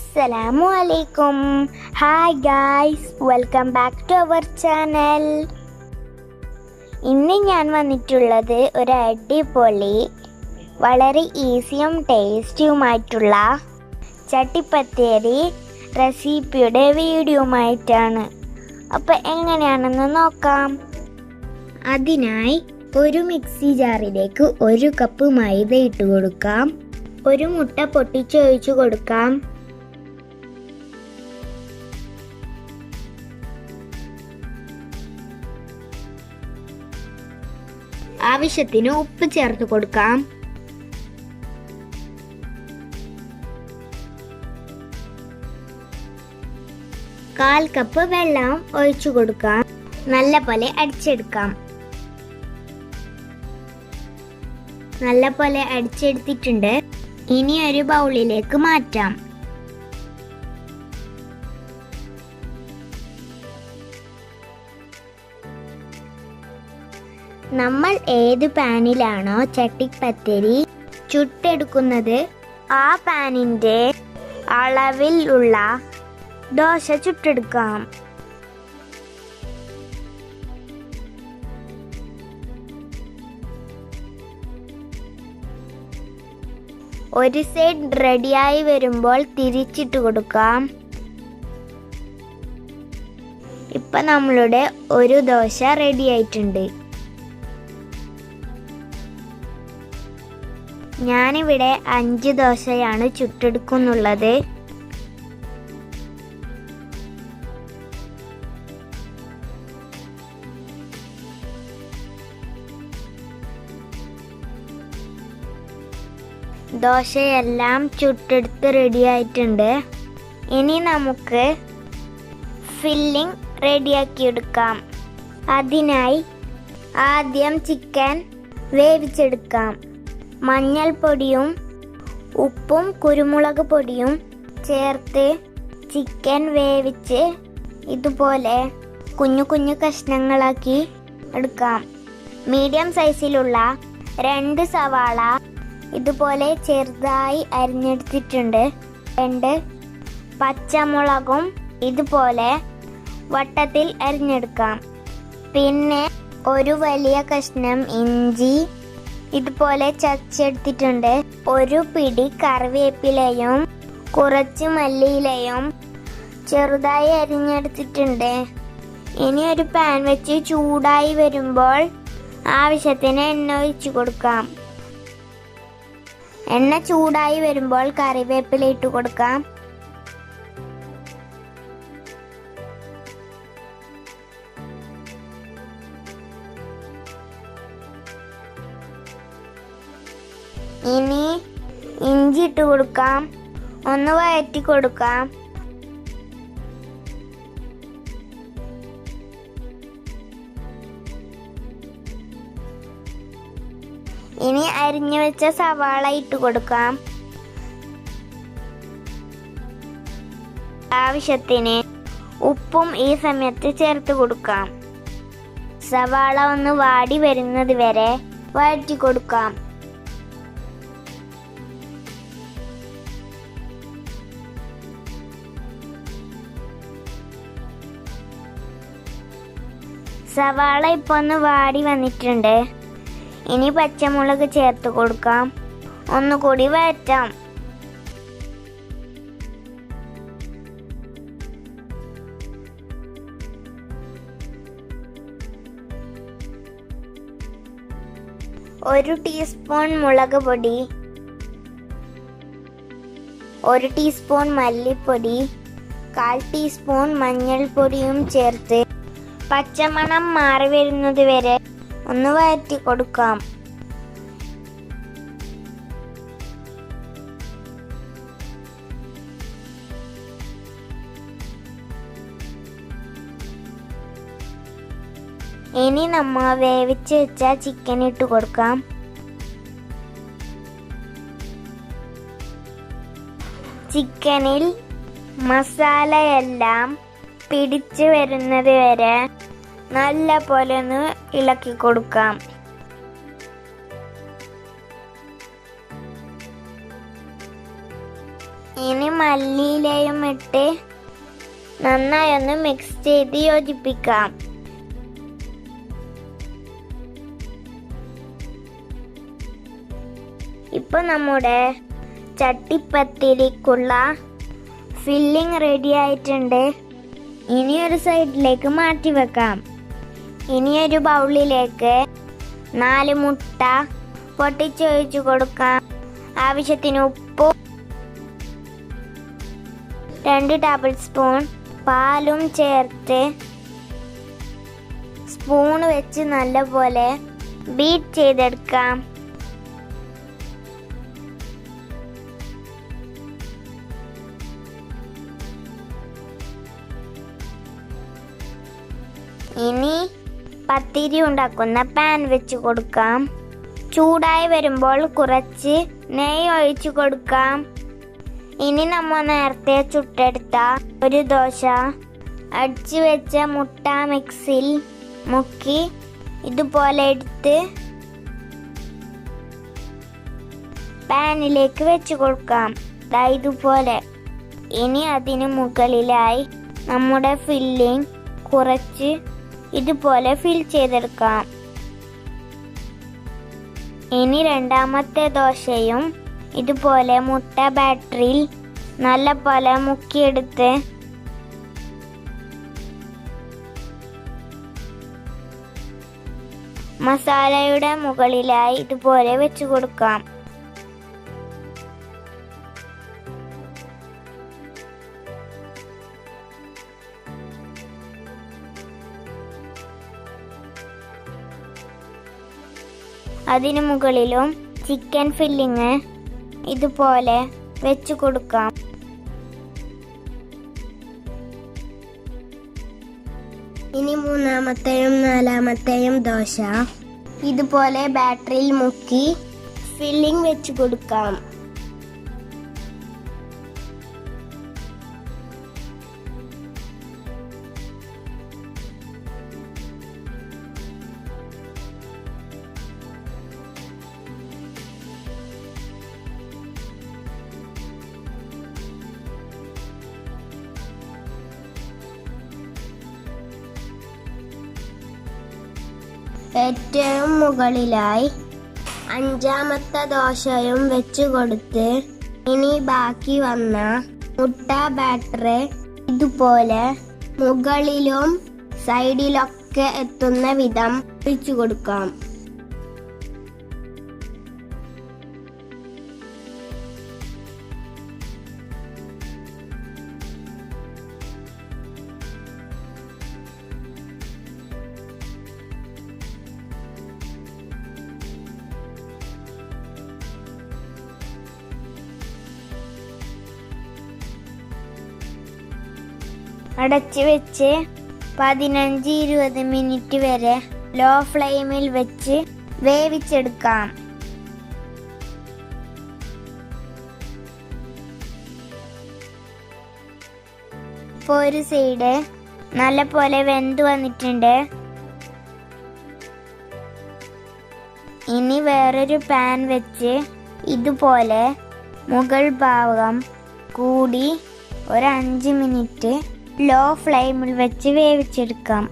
Assalamu alaikum. Hi guys, welcome back to our channel. ഇന്ന് ഞാൻ വന്നിട്ടുള്ളത് ഒരു അടിപൊളി വളരെ ഈസിയും ടേസ്റ്റിയുമായിട്ടുള്ള ചട്ടിപ്പത്തേരി റെസിപ്പിയുടെ വീഡിയോയുമായിട്ടാണ്. അപ്പോൾ എങ്ങനെയാണെന്ന് നോക്കാം. അതിനായി ഒരു മിക്സി ജാറിലേക്ക് 1 കപ്പ് മൈദ ഇട്ട് കൊടുക്കാം. ഒരു മുട്ട പൊട്ടിച്ചൊഴിച്ചു കൊടുക്കാം. ആവശ്യത്തിന് ഉപ്പ് ചേർത്ത് കൊടുക്കാം. കാൽ കപ്പ് വെള്ളം ഒഴിച്ചു കൊടുക്കാം. നല്ലപോലെ അടിച്ചെടുക്കാം. നല്ലപോലെ അടിച്ചെടുത്തിട്ടുണ്ട്. ഇനി ഒരു ബൗളിലേക്ക് മാറ്റാം. നമ്മൾ ഏത് പാനിലാണോ ചട്ടിപ്പത്തിരി ചുട്ടെടുക്കുന്നത് ആ പാനിന്റെ അളവിലുള്ള ദോശ ചുട്ടെടുക്കാം. ഒരു സൈഡ് റെഡിയായി വരുമ്പോൾ തിരിച്ചിട്ട് കൊടുക്കാം. ഇപ്പൊ നമ്മളുടെ ഒരു ദോശ റെഡി ആയിട്ടുണ്ട്. ഞാനിവിടെ 5 ദോശയാണ് ചുട്ടെടുക്കുന്നുള്ളത്. ദോശയെല്ലാം ചുട്ടെടുത്ത് റെഡി ആയിട്ടുണ്ട്. ഇനി നമുക്ക് ഫില്ലിംഗ് റെഡിയാക്കിയെടുക്കാം. അതിനായി ആദ്യം ചിക്കൻ വേവിച്ചെടുക്കാം. മഞ്ഞൾപ്പൊടിയും ഉപ്പും കുരുമുളക് പൊടിയും ചേർത്ത് ചിക്കൻ വേവിച്ച് ഇതുപോലെ കുഞ്ഞു കുഞ്ഞു കഷ്ണങ്ങളാക്കി എടുക്കാം. മീഡിയം സൈസിലുള്ള 2 സവാള ഇതുപോലെ ചെറുതായി അരിഞ്ഞെടുത്തിട്ടുണ്ട്. 2 പച്ചമുളകും ഇതുപോലെ വട്ടത്തിൽ അരിഞ്ഞെടുക്കാം. പിന്നെ ഒരു വലിയ കഷ്ണം ഇഞ്ചി ഇതുപോലെ ചതച്ചെടുത്തിട്ടുണ്ട്. ഒരു പിടി കറിവേപ്പിലയും കുറച്ച് മല്ലിയിലയും ചെറുതായി അരിഞ്ഞെടുത്തിട്ടുണ്ട്. ഇനി ഒരു പാൻ വെച്ച് ചൂടായി വരുമ്പോൾ ആവശ്യത്തിന് എണ്ണ ഒഴിച്ചു കൊടുക്കാം. എണ്ണ ചൂടായി വരുമ്പോൾ കറിവേപ്പില ഇട്ട് കൊടുക്കാം. ഇനി ഇഞ്ചി ഇട്ട് കൊടുക്കാം. ഒന്ന് വഴറ്റി കൊടുക്കാം. ഇനി അരിഞ്ഞു വെച്ച സവാള ഇട്ട് കൊടുക്കാം. ആവശ്യത്തിന് ഉപ്പും ഈ സമയത്ത് ചേർത്ത് കൊടുക്കാം. സവാള ഒന്ന് വാടി വരുന്നത് വരെ വഴറ്റി കൊടുക്കാം. സവാള ഇപ്പൊ ഒന്ന് വാടി വന്നിട്ടുണ്ട്. ഇനി പച്ചമുളക് ചേർത്ത് കൊടുക്കാം. ഒന്നുകൂടി വഴറ്റാം. ഒരു ടീസ്പൂൺ മുളക് പൊടി, 1 ടീസ്പൂൺ മല്ലിപ്പൊടി, 1/4 ടീസ്പൂൺ മഞ്ഞൾപ്പൊടിയും ചേർത്ത് പച്ചമണം മാറി വരുന്നത് വരെ ഒന്ന് വഴറ്റി കൊടുക്കാം. ഇനി നമ്മൾ വേവിച്ച് വെച്ച ചിക്കൻ ഇട്ട് കൊടുക്കാം. ചിക്കനിൽ മസാലയെല്ലാം പിടിച്ചു വരുന്നത് വരെ നല്ല പോലെ ഒന്ന് ഇളക്കി കൊടുക്കാം. ഇനി മല്ലിയിലയും ഇട്ട് നന്നായി ഒന്ന് മിക്സ് ചെയ്ത് യോജിപ്പിക്കാം. ഇപ്പൊ നമ്മുടെ ചട്ടിപ്പത്തിരിക്കുള്ള ഫില്ലിംഗ് റെഡി ആയിട്ടുണ്ട്. ഇനി ഒരു സൈഡിലേക്ക് മാറ്റി വെക്കാം. ഇനി ഒരു ബൗളിലേക്ക് 4 മുട്ട പൊട്ടിച്ചൊഴിച്ചു കൊടുക്കാം. ആവശ്യത്തിന് ഉപ്പും 2 ടേബിൾ സ്പൂൺ പാലും ചേർത്ത് സ്പൂൺ വെച്ച് നല്ലപോലെ ബീറ്റ് ചെയ്തെടുക്കാം. ഇനി പത്തിരി ഉണ്ടാക്കുന്ന പാൻ വെച്ച് കൊടുക്കാം. ചൂടായി വരുമ്പോൾ കുറച്ച് നെയ്യ് ഒഴിച്ചു കൊടുക്കാം. ഇനി നമ്മൾ നേരത്തെ ചുട്ടെടുത്ത ഒരു ദോശ അടിച്ചു വെച്ച മുട്ട മിക്സിൽ മുക്കി ഇതുപോലെ എടുത്ത് പാനിലേക്ക് വെച്ച് കൊടുക്കാം. ഇതുപോലെ. ഇനി അതിന് മുകളിലായി നമ്മുടെ ഫില്ലിംഗ് കുറച്ച് ഇതുപോലെ ഫിൽ ചെയ്തെടുക്കാം. ഇനി രണ്ടാമത്തെ ദോശയും ഇതുപോലെ മുട്ട ബാറ്ററിൽ നല്ലപോലെ മുക്കിയെടുത്ത് മസാലയുടെ മുകളിലായി ഇതുപോലെ വെച്ച് കൊടുക്കാം. അതിനു മുകളിലും ചിക്കൻ ഫില്ലിങ് ഇതുപോലെ വെച്ച് കൊടുക്കാം. ഇനി മൂന്നാമത്തെയും നാലാമത്തെയും ദോശ ഇതുപോലെ ബാറ്ററിയിൽ മുക്കി ഫില്ലിംഗ് വെച്ച് കൊടുക്കാം. ഏറ്റവും മുകളിലായി അഞ്ചാമത്തെ ദോശയും വെച്ച് കൊടുത്ത് ഇനി ബാക്കി വന്ന മുട്ട ബാറ്റർ ഇതുപോലെ മുകളിലും സൈഡിലൊക്കെ എത്തുന്ന വിധം ഒഴിച്ചു കൊടുക്കാം. അടച്ചു വെച്ച് 15-20 മിനിറ്റ് വരെ ലോ ഫ്ലെയിമിൽ വെച്ച് വേവിച്ചെടുക്കാം. ഇപ്പോൾ ഒരു സൈഡ് നല്ലപോലെ വെന്ത് വന്നിട്ടുണ്ട്. ഇനി വേറൊരു പാൻ വെച്ച് ഇതുപോലെ മുകൾ ഭാഗം കൂടി ഒരു 5 മിനിറ്റ് ലോ ഫ്ലെയിമിൽ വെച്ച് വേവിച്ചെടുക്കാം.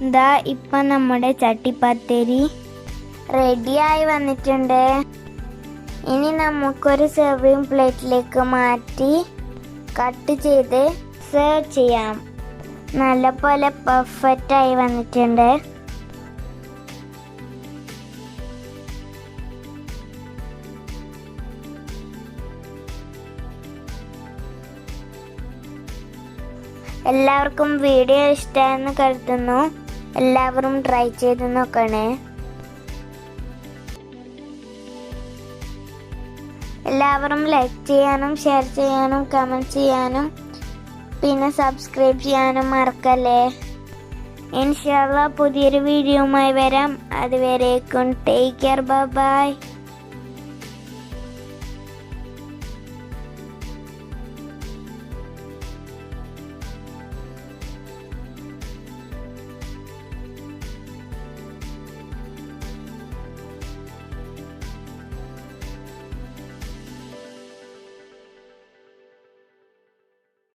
ഇതാ ഇപ്പം നമ്മുടെ ചട്ടിപ്പത്തിരി റെഡിയായി വന്നിട്ടുണ്ട്. ഇനി നമുക്കൊരു സെർവിങ് പ്ലേറ്റിലേക്ക് മാറ്റി കട്ട് ചെയ്ത് സെർവ് ചെയ്യാം. നല്ലപോലെ പെർഫെക്റ്റായി വന്നിട്ടുണ്ട്. എല്ലാവർക്കും വീഡിയോ ഇഷ്ടമായെന്ന് കരുതുന്നു. എല്ലാവരും ട്രൈ ചെയ്ത് നോക്കണേ. എല്ലാവരും ലൈക്ക് ചെയ്യാനും ഷെയർ ചെയ്യാനും കമൻറ്റ് ചെയ്യാനും പിന്നെ സബ്സ്ക്രൈബ് ചെയ്യാനും മറക്കല്ലേ. ഇൻഷാല്ലാ പുതിയൊരു വീഡിയോയുമായി വരാം. അതുവരേക്കും ടേക്ക് കെയർ. ബൈ.